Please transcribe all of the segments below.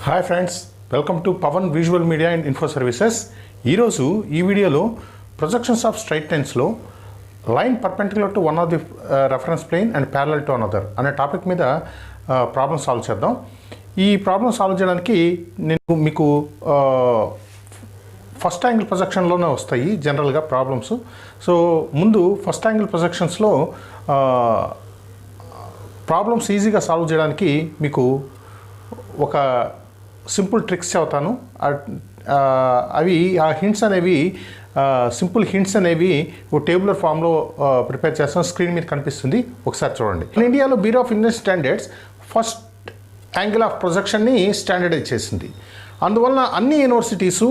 Hi friends, welcome to Pavan visual media and info services. ఈరోజు ఈ వీడియోలో ప్రొజెక్షన్స్ ఆఫ్ స్ట్రైట్ లైన్స్లో line perpendicular to one of the reference plane and parallel to another అనే topic మీద problem solve చేద్దాం. ఈ problem solve చేయడానికి నేను మీకు ఫస్ట్ యాంగిల్ ప్రొజెక్షన్లోనే వస్తాయి జనరల్గా ప్రాబ్లమ్స్. సో ముందు ఫస్ట్ యాంగిల్ ప్రొజెక్షన్స్లో ప్రాబ్లమ్స్ ఈజీగా సాల్వ్ చేయడానికి మీకు ఒక సింపుల్ ట్రిక్స్ చెబుతాను. అవి ఆ హింట్స్ అనేవి సింపుల్ హింట్స్ అనేవి ఓ టేబులర్ ఫామ్లో ప్రిపేర్ చేస్తాను. స్క్రీన్ మీద కనిపిస్తుంది, ఒకసారి చూడండి. ఇండియాలో bureau of Indian standards first angle of ప్రొజెక్షన్ని స్టాండర్డైజ్ చేసింది. అందువలన అన్ని యూనివర్సిటీసు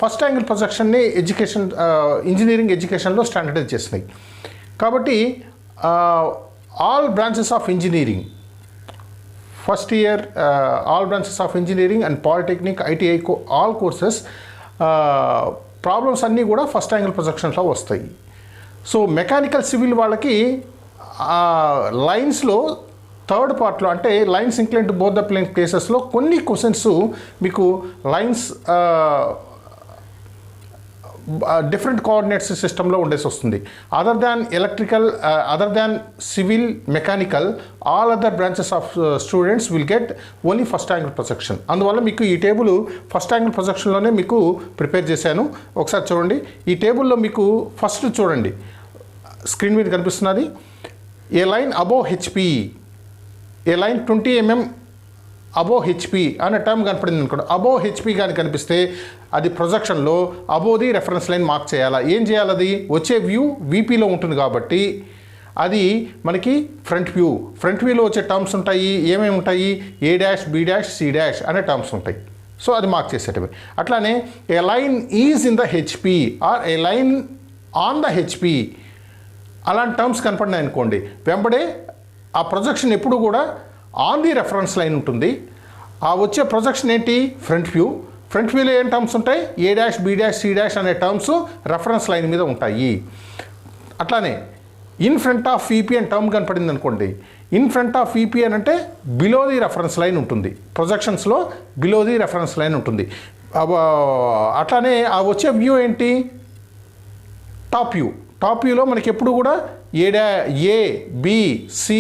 ఫస్ట్ యాంగిల్ ప్రొజెక్షన్ని ఇంజనీరింగ్ ఎడ్యుకేషన్లో స్టాండర్డైజ్ చేసినాయి. కాబట్టి all branches of engineering first year all branches of engineering and polytechnic ITI all courses problems అన్నీ కూడా ఫస్ట్ యాంగిల్ ప్రొజెక్షన్స్లో వస్తాయి. సో మెకానికల్ సివిల్ వాళ్ళకి లైన్స్లో థర్డ్ పార్ట్లో అంటే lines incline to both the plane కేసెస్లో కొన్ని క్వశ్చన్స్ మీకు లైన్స్ డిఫరెంట్ కోఆర్డినేట్స్ సిస్టంలో ఉండేసి వస్తుంది. Other than electrical, other than civil, mechanical, all other branches of students will get only first angle projection. అందువల్ల మీకు ఈ టేబుల్ ఫస్ట్ యాంగిల్ ప్రొజెక్షన్లోనే మీకు ప్రిపేర్ చేశాను. ఒకసారి చూడండి. ఈ టేబుల్లో మీకు ఫస్ట్ చూడండి, స్క్రీన్ మీద కనిపిస్తున్నది. A line above HP, a line 20 mm above HP అనే టర్మ్ కనపడింది అనుకోండి. అబోవ్ హెచ్పి కానీ కనిపిస్తే అది ప్రొజెక్షన్లో above the reference line mark చేయాలా. ఏం చేయాలి? అది వచ్చే వ్యూ వీపీలో ఉంటుంది కాబట్టి అది మనకి ఫ్రంట్ వ్యూ. ఫ్రంట్ వ్యూలో వచ్చే టర్మ్స్ ఉంటాయి. ఏమేమి ఉంటాయి? A dash, B dash, C dash అనే టర్మ్స్ ఉంటాయి. సో అది మార్క్ చేసేటవి. అట్లానే a line is in the HP or a line on the HP అలాంటి టర్మ్స్ కనపడినాయి అనుకోండి, వెంబడే ఆ ప్రొజెక్షన్ ఎప్పుడు కూడా ఆన్ ది రెఫరెన్స్ లైన్ ఉంటుంది. ఆ వచ్చే ప్రొజెక్షన్ ఏంటి? Front view. ఫ్రంట్ వ్యూలో ఏం టర్మ్స్ ఉంటాయి? A dash, B dash, C dash అనే టర్మ్స్ రెఫరెన్స్ లైన్ మీద ఉంటాయి. అట్లానే ఇన్ ఫ్రంట్ ఆఫ్ ఈపీ అని టర్మ్ కనపడింది అనుకోండి, ఇన్ ఫ్రంట్ ఆఫ్ ఈపీ అని అంటే బిలో ది రెఫరెన్స్ లైన్ ఉంటుంది. ప్రొజెక్షన్స్లో బిలో ది రెఫరెన్స్ లైన్ ఉంటుంది. అట్లానే ఆ వచ్చే వ్యూ ఏంటి? Top view. టాప్ వ్యూలో మనకి ఎప్పుడు కూడా ఏ, బి, సి,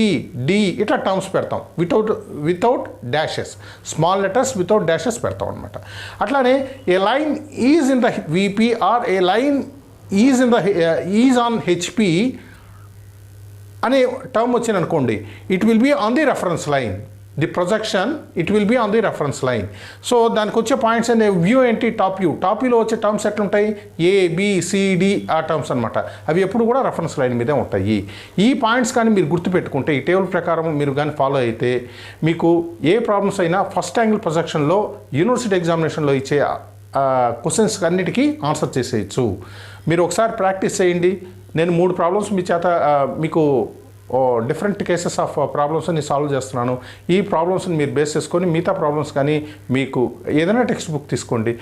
డి ఇట్లా టర్మ్స్ పెడతాం without dashes, small letters without dashes పెడతాం అనమాట. అట్లానే a line is in the VP or a line is on HP అనే టర్మ్ వచ్చింది అనుకోండి, it will be on the reference line. The projection it will be on the reference line. So దానికి వచ్చే points అనే view ఏంటి? Top view. Top వ్యూలో వచ్చే terms ఎట్లుంటాయి? ఏ, బి, సి, డి ఆ టర్మ్స్ అనమాట. అవి ఎప్పుడు కూడా రెఫరెన్స్ లైన్ మీదే ఉంటాయి. ఈ పాయింట్స్ కానీ మీరు గుర్తుపెట్టుకుంటే, ఈ టేబుల్ ప్రకారం మీరు కానీ ఫాలో అయితే మీకు ఏ ప్రాబ్లమ్స్ అయినా ఫస్ట్ యాంగిల్ ప్రొజెక్షన్లో యూనివర్సిటీ ఎగ్జామినేషన్లో ఇచ్చే క్వశ్చన్స్ అన్నిటికీ ఆన్సర్ చేసేయచ్చు. మీరు ఒకసారి ప్రాక్టీస్ చేయండి. నేను 3 ప్రాబ్లమ్స్ మీ చేత మీకు డిఫరెంట్ కేసెస్ ఆఫ్ ప్రాబ్లమ్స్ని సాల్వ్ చేస్తున్నాను. ఈ ప్రాబ్లమ్స్ని మీరు బేస్ చేసుకొని మిగతా ప్రాబ్లమ్స్ కానీ మీకు ఏదైనా టెక్స్ట్ బుక్ తీసుకోండి,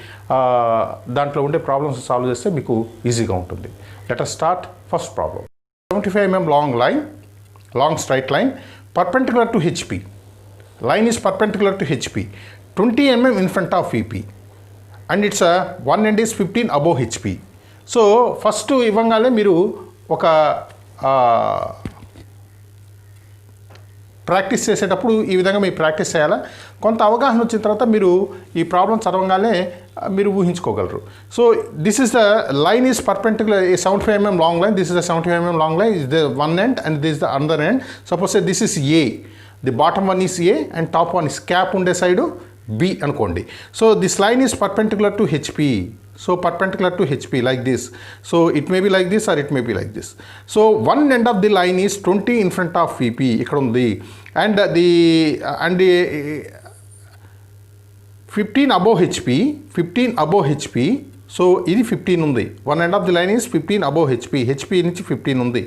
దాంట్లో ఉండే ప్రాబ్లమ్స్ సాల్వ్ చేస్తే మీకు ఈజీగా ఉంటుంది. Let us start first problem. 75 mm long straight line perpendicular to HP. Line is perpendicular to HP, 20 mm in front of VP and its one end is 15 above HP. So first ఇవ్వగానే మీరు ఒక practice చేసేటప్పుడు ఈ విధంగా మీరు practice చేయాలా. కొంత అవగాహన వచ్చిన తర్వాత మీరు ఈ ప్రాబ్లం చదవగానే మీరు ఊహించుకోగలరు. So this is the line is perpendicular, 75 mm long line. This is the 75 mm long line, is the one end and this the another end. Suppose this is A, the bottom one is A and top one is cap ఉండే side B అనుకోండి. So this line is perpendicular to HP. So perpendicular to HP like this. So it may be like this or it may be like this. So one end of the line is 20 in front of VP ఇక్కడ ఉంది, and the 15 above HP. So ఇది 15 ఉంది. One end of the line is 15 above HP నుంచి 15 ఉంది.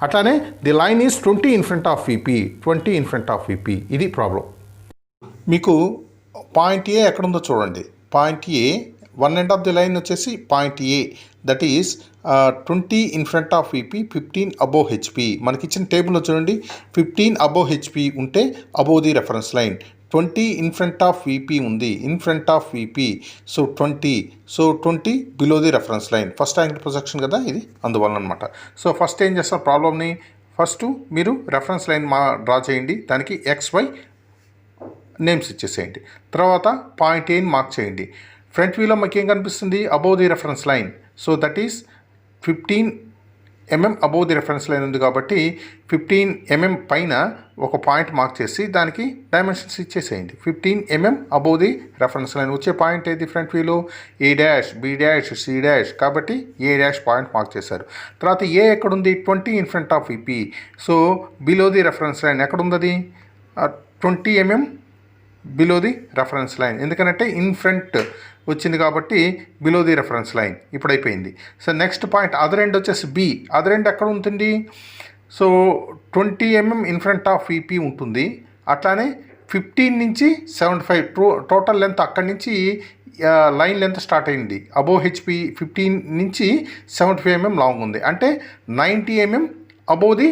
అట్లానే the line is 20 in front of VP, 20 in front of VP. ఇది ప్రాబ్లం. మీకు పాయింట్ ఏ ఎక్కడుందో చూడండి. Point A one end of the line వచ్చేసి point A, that is 20 in front of VP, 15 above HP. మనకి ఇచ్చిన టేబుల్లో చూడండి, 15 అబోవ్ హెచ్పి ఉంటే above the reference line, 20 in front of VP ఉంది, in front of VP. So 20 below the reference line. First angle projection కదా ఇది, అందువలన అనమాట. సో ఫస్ట్ ఏం చేస్తారు ప్రాబ్లమ్ని, ఫస్ట్ మీరు రెఫరెన్స్ లైన్ డ్రా చేయండి, దానికి XY నేమ్స్ ఇచ్చేసేయండి. తర్వాత పాయింట్ ఏని మార్క్ చేయండి. ఫ్రంట్ వ్యూలో మాకు ఏం కనిపిస్తుంది, above the reference line. So that is 15 mm above the reference line ఉంది కాబట్టి 15 mm పైన ఒక పాయింట్ మార్క్ చేసి దానికి డైమెన్షన్స్ ఇచ్చేసేయండి. 15 mm above the reference line వచ్చే పాయింట్ ఏది ఫ్రంట్ వ్యూలో, A', B', C', కాబట్టి A' పాయింట్ మార్క్ చేశారు. తర్వాత ఏ ఎక్కడుంది, 20 in front of VP. So below the reference line ఎక్కడుంది, అది 20 mm below the reference line. ఎందుకంటే ఇన్ ఫ్రంట్ వచ్చింది కాబట్టి బిలో ది రెఫరెన్స్ లైన్. ఇప్పుడు అయిపోయింది. So next point other end వచ్చేసి B. అదర్ ఎండ్ ఎక్కడ ఉంటుంది, so 20 mm in front of VP ఉంటుంది. అట్లానే 15 నుంచి 75 టోటల్ లెంత్ అక్కడి నుంచి లైన్ లెంత్ స్టార్ట్ అయింది. అబోవ్ HP 15 నుంచి 75 mm లాంగ్ ఉంది, అంటే 90 mm above the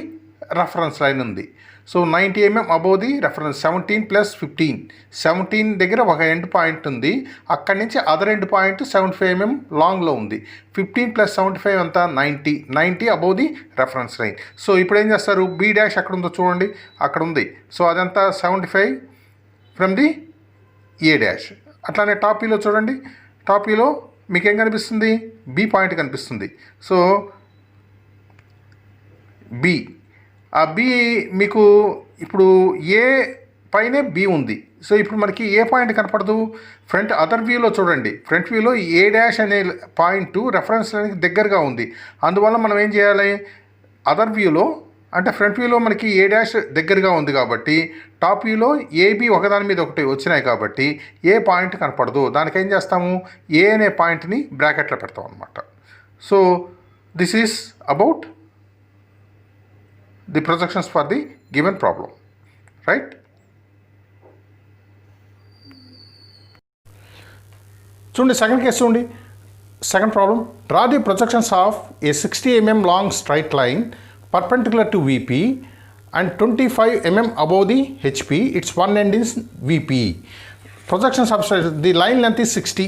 reference line ఉంది. So 90 mm above the reference, 17 + 15, 17 దగ్గర ఒక ఎండ్ పాయింట్ ఉంది, అక్కడి నుంచి అదర్ ఎండ్ పాయింట్ 75 mm లాంగ్లో ఉంది. 15 + 75 అంతా 90 above the reference line. So ఇప్పుడు ఏం చేస్తారు, B' ఎక్కడ ఉందో చూడండి, అక్కడ ఉంది. సో అదంతా 75 ఫ్రమ్ ది A'. అట్లానే టాప్ వ్యూలో చూడండి, టాప్ వ్యూలో మీకు ఏం కనిపిస్తుంది, B పాయింట్ కనిపిస్తుంది. సో B, ఆ B మీకు ఇప్పుడు ఏ పైనే B ఉంది. సో ఇప్పుడు మనకి ఏ పాయింట్ కనపడదు, ఫ్రంట్ అదర్ వ్యూలో చూడండి, ఫ్రంట్ వ్యూలో A' అనే పాయింట్ రెఫరెన్స్ లైన్కి దగ్గరగా ఉంది. అందువల్ల మనం ఏం చేయాలి, అదర్ వ్యూలో అంటే ఫ్రంట్ వ్యూలో మనకి A' దగ్గరగా ఉంది కాబట్టి టాప్ వ్యూలో AB ఒకదాని మీద ఒకటి వచ్చినాయి కాబట్టి ఏ పాయింట్ కనపడదు. దానికి ఏం చేస్తాము, ఏ అనే పాయింట్ని బ్రాకెట్లో పెడతాం అనమాట. So this is about the projections for the given problem, right? చూడండి సెకండ్ కేసు చూడండి, second problem. Draw the projections of A 60 mm long straight line perpendicular to VP and 25 mm above the HP. Its one end is VP. Projections of the line length is 60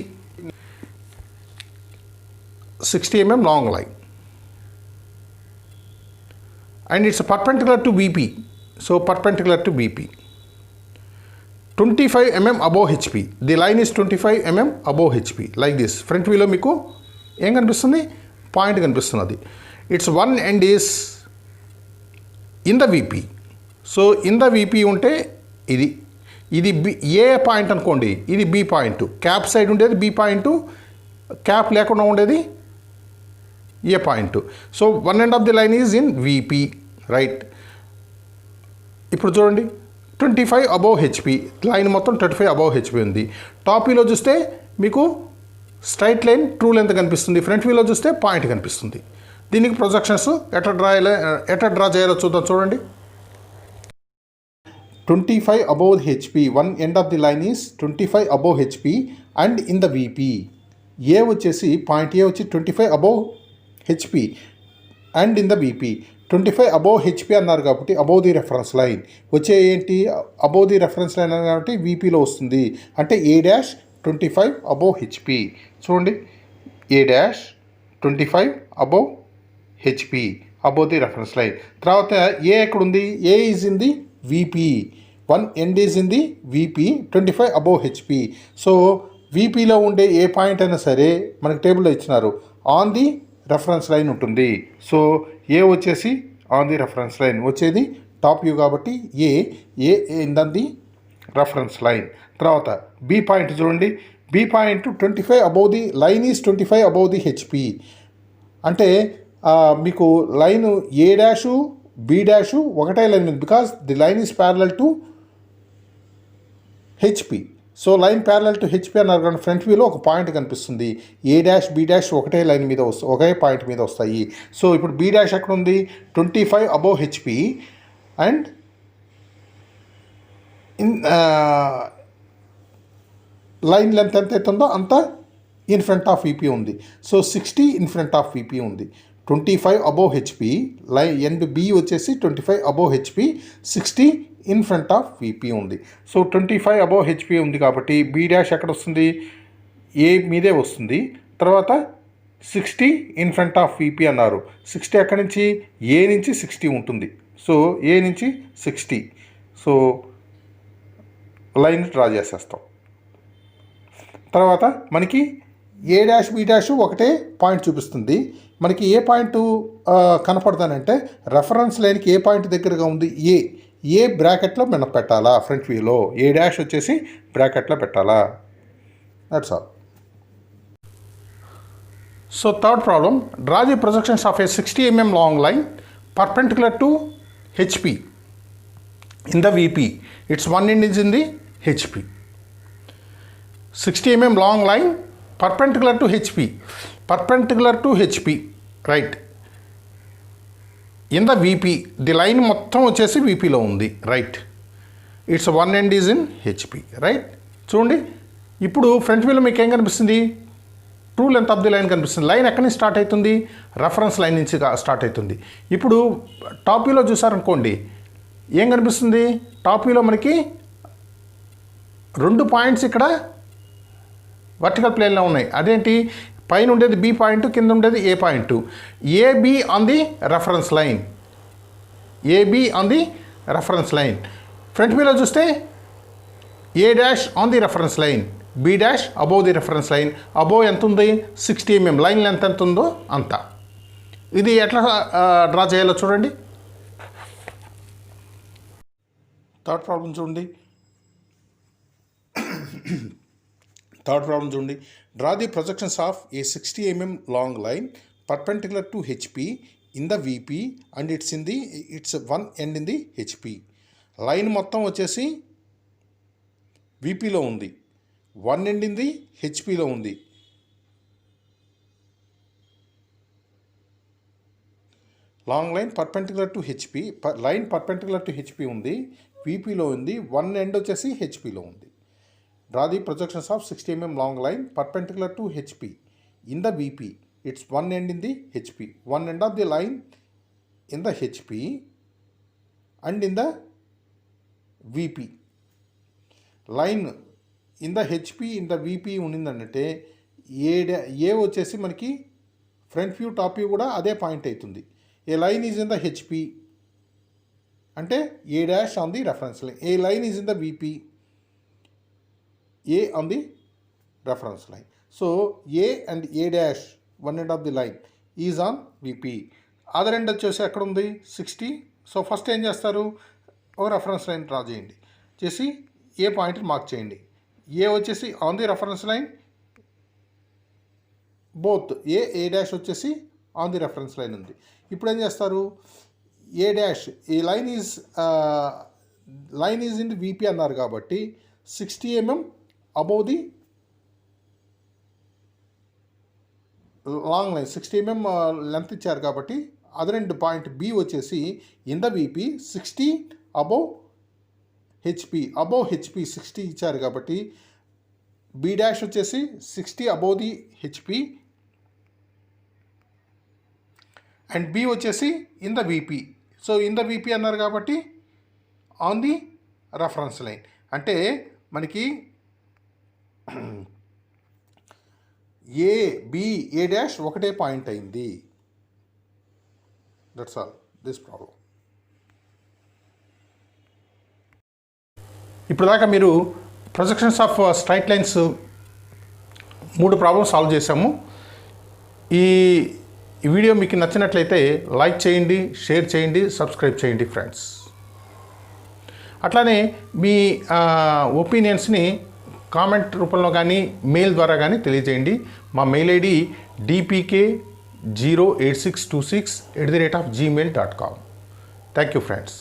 mm long line. And it's perpendicular to VP. So perpendicular to VP. 25 mm above HP. The line is 25 mm above HP. Like this. Front view lo meeku em kanipistundi, point kanipistunnadi. Its one end is in the VP. So in the VP unte ఇది A point అనుకోండి, ఇది B point. Cap side ఉండేది B point, cap లేకుండా ఉండేది A point. So one end of the line is in VP, right. ఇప్పుడు చూడండి 25 above HP, line మొత్తం 25 above HP ఉంది. టాప్ వ్యూలో చూస్తే మీకు స్ట్రైట్ లైన్ ట్రూ లెంత్ కనిపిస్తుంది, ఫ్రంట్ వ్యూలో చూస్తే పాయింట్ కనిపిస్తుంది. దీనికి ప్రొజెక్షన్స్ ఎట్లా డ్రా చేయాలో చూద్దాం. చూడండి 25 above HP, one end of the line is 25 above HP and in the VP. ఏ వచ్చేసి పాయింట్ ఏ వచ్చి 25 above HP and in the VP. 25 above HP అన్నారు కాబట్టి అబోవ్ ది రెఫరెన్స్ లైన్ వచ్చే ఏంటి, అబోవ్ ది రెఫరెన్స్ లైన్ అన్నారు కాబట్టి VPలో వస్తుంది, అంటే A' 25 అబోవ్ HP. చూడండి A' 25 above HP, above the reference line. తర్వాత ఏ ఎక్కడుంది, A is in the VP, one end is in the VP, 25 above HP. So VPలో ఉండే ఏ పాయింట్ అయినా సరే మనకి టేబుల్లో ఇచ్చినారు ఆన్ ది రెఫరెన్స్ లైన్ ఉంటుంది. సో ఏ వచ్చేసి ఆన్ ది రెఫరెన్స్ లైన్ వచ్చేది టాప్ వ్యూ కాబట్టి A in the reference line. తర్వాత B పాయింట్ చూడండి, B point 25 above the line is 25 above the HP. అంటే మీకు లైన్ A' B' ఒకటే line ఉంది, because the line is parallel to HP. So line parallel to HP అన్నారు కానీ front వ్యూలో ఒక పాయింట్ కనిపిస్తుంది. A' B' ఒకటే లైన్ మీద ఒకే పాయింట్ మీద వస్తాయి. సో ఇప్పుడు B' ఎక్కడ ఉంది, 25 above HP and in line length ఎంత అవుతుందో అంత ఇన్ ఫ్రంట్ ఆఫ్ VP ఉంది. So 60 in front of VP ఉంది. 25 above HP line end B వచ్చేసి 25 above HP, 60 in front of VP ఉంది. సో 25 అబోవ్ HP ఉంది కాబట్టి B డాష్ ఎక్కడ వస్తుంది, ఏ మీదే వస్తుంది. తర్వాత 60 ఇన్ ఫ్రంట్ ఆఫ్ VP అన్నారు. 60 ఎక్కడి నుంచి, ఏ నుంచి 60 ఉంటుంది. సో ఏ నుంచి 60. సో లైన్ డ్రా చేసేస్తాం. తర్వాత మనకి ఏ డాష్ బి డాష్ ఒకటే పాయింట్ చూపిస్తుంది. మనకి ఏ పాయింట్ కనపడతానంటే రెఫరెన్స్ లైన్కి ఏ పాయింట్ దగ్గరగా ఉంది, ఏ బ్రాకెట్లో మనం పెట్టాలా, ఫ్రంట్ వ్యూలో ఏ డాష్ వచ్చేసి బ్రాకెట్లో పెట్టాలా. That's all. So third problem, draw the projections of A 60 mm long line perpendicular to HP in the VP. Its one end is in the HP. 60 mm long line perpendicular to HP. Perpendicular to HP, right? In the VP, the line మొత్తం వచ్చేసి VPలో ఉంది, right. It's one end is in HP, right. చూడండి, ఇప్పుడు front వ్యూలో మీకు ఏం కనిపిస్తుంది, true length of the line కనిపిస్తుంది. లైన్ ఎక్కడి నుంచి స్టార్ట్ అవుతుంది, రెఫరెన్స్ లైన్ నుంచి స్టార్ట్ అవుతుంది. ఇప్పుడు టాప్ వ్యూలో చూసారనుకోండి, ఏం కనిపిస్తుంది, టాప్ వ్యూలో మనకి 2 పాయింట్స్ ఇక్కడ వర్టికల్ ప్లేన్లో ఉన్నాయి. అదేంటి, పైన ఉండేది B పాయింట్, కింద ఉండేది A point. AB on the reference line, AB on the reference line. Front వ్యూలో చూస్తే A dash on the reference line, B dash above the reference line. Above ఎంత ఉంది, 60 mm. లైన్ లెంత్ ఎంత ఉందో అంత. ఇది ఎట్లా డ్రా చేయాలో చూడండి. థర్డ్ ప్రాబ్లం చూడండి. Draw the projections of A 60 mm long line perpendicular to HP in the VP and it's one end in the HP. Line మొత్తం వచ్చేసి VPలో ఉంది, వన్ ఎండ్ ఇన్ ది HPలో ఉంది. Long line perpendicular to HP, line perpendicular to HP ఉంది, VPలో ఉంది, one end వచ్చేసి HPలో ఉంది. Draw the projections of 60 mm long line perpendicular to HP in the VP. It's one end in the HP. One end of the line in the HP and in the VP. Line in the HP in the VP ఉన్నిందంటే ఏ వచ్చేసి మనకి front view top view కూడా అదే point అవుతుంది. A line is in the HP అంటే A dash on the reference line. A line is in the VP, A on the reference line. So A and A dash, one end of the line is on VP. Other end వచ్చేసి ఎక్కడ ఉంది, 60. So first ఏం చేస్తారు, ఒక reference line draw చేయండి, చేసి ఏ point mark చేయండి. ఏ వచ్చేసి on the reference line, both A dash వచ్చేసి ఆన్ ది రెఫరెన్స్ లైన్ ఉంది. ఇప్పుడు ఏం చేస్తారు, ఏ డాష్, ఈ లైన్ ఈజ్ ఇన్ VP అన్నారు కాబట్టి 60 mm above the long line, 60 mm length ఇచ్చారు కాబట్టి అదర్ ఎండ్ పాయింట్ B వచ్చేసి in the VP 60 above HP. Above HP 60 ఇచ్చారు కాబట్టి B డాష్ వచ్చేసి 60 above the HP and B వచ్చేసి in the VP. So in the VP అన్నారు కాబట్టి on the reference line. అంటే మనకి ఏ డాష్ ఒకటే పాయింట్ అయింది. That's all this problem. ఇప్పుడు దాకా మీరు projections of straight lines 3 problems solve చేసాము. ఈ వీడియో మీకు నచ్చినట్లయితే లైక్ చేయండి, షేర్ చేయండి, సబ్స్క్రైబ్ చేయండి ఫ్రెండ్స్. అట్లానే మీ ఒపీనియన్స్ని కామెంట్ రూపంలో కానీ మెయిల్ ద్వారా కానీ తెలియజేయండి. మా mail ID dpk08626@gmail.com. Thank you friends.